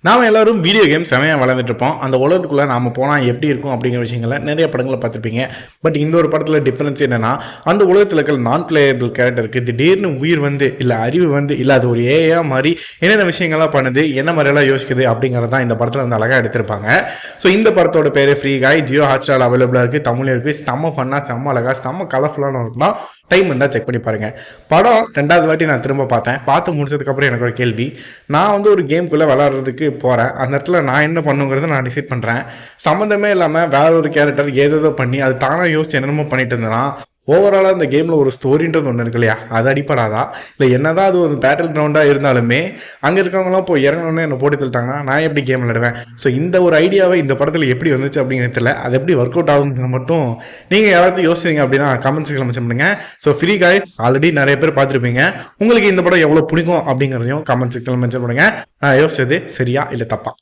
நாம எல்லாரும் video game செமையாக வளர்ந்துட்டு இருப்போம். அந்த உலகத்துக்குள்ளே நாம போனால் எப்படி இருக்கும் அப்படிங்கிற விஷயங்களை நிறைய படங்களை பார்த்துருப்பீங்க. பட் இந்த ஒரு படத்தில் டிஃப்ரென்ஸ் என்னன்னா, அந்த உலகத்தில் இருக்கிற நான் பிளேயபிள் கேரக்டருக்கு திடீர்னு உயிர் வந்து இல்லை அறிவு வந்து இல்லை அது ஒரு ஏஐயா மாதிரி என்னென்ன விஷயங்கள்லாம் பண்ணுது, என்ன மாதிரியெல்லாம் யோசிக்குது அப்படிங்கிறது தான் இந்த படத்தில் வந்து அழகாக எடுத்திருப்பாங்க. ஸோ இந்த படத்தோட பேர் ஃப்ரீ காய். ஜியோ ஹாட்ஸ்டார் அவைலபிளாக இருக்குது, தமிழ் இருக்குது. செம்ம ஃபன்னாக, செம்ம அழகாக, செம்ம கலர்ஃபுல்லான இருக்குன்னா டைம் இருந்தால் செக் பண்ணி பாருங்க. படம் ரெண்டாவது வாட்டி நான் திரும்ப பார்த்தேன். பார்த்து முடிச்சதுக்கப்புறம் எனக்கு ஒரு கேள்வி. நான் வந்து ஒரு கேம்குள்ளே விளாட்றதுக்கு போகிறேன். அந்த இடத்துல நான் என்ன பண்ணுங்கிறத நான் டிசைட் பண்ணுறேன். சம்மந்தமே இல்லாமல் வேற ஒரு கேரக்டர் ஏதோ பண்ணி அது தானாக யோசிச்சு என்னென்னமோ பண்ணிட்டு இருந்தேன்னா, ஓவராலாக அந்த கேமில் ஒரு ஸ்டோரின்றது ஒன்று இருக்கு இல்லையா, அது அடிப்படாதா? இல்லை என்னதான் அது ஒரு பேட்டில் கிரவுண்டாக இருந்தாலுமே அங்கே இருக்கவங்களாம் போய் இறங்கணுன்னு என்னை போட்டு தள்ளிட்டாங்கன்னா நான் எப்படி கேம் விளையாடுவேன்? ஸோ இந்த ஒரு ஐடியாவை இந்த படத்தில் எப்படி வந்துச்சு அப்படிங்கிறது தெரியல. அது எப்படி ஒர்க் அவுட் ஆகுங்கிறது மட்டும் நீங்கள் யாராச்சும் யோசிச்சிங்க அப்படின்னா கமெண்ட் செக்ஷனில் மென்ஷன் பண்ணுங்க. ஸோ ஃப்ரீ காய் ஆல்ரெடி நிறைய பேர் பார்த்துருப்பீங்க. உங்களுக்கு இந்த படம் எவ்வளோ பிடிக்கும் அப்படிங்கிறதையும் கமெண்ட் செக்ஷனில் மென்ஷன் பண்ணுங்க. நான் யோசிச்சது சரியா இல்லை தப்பா?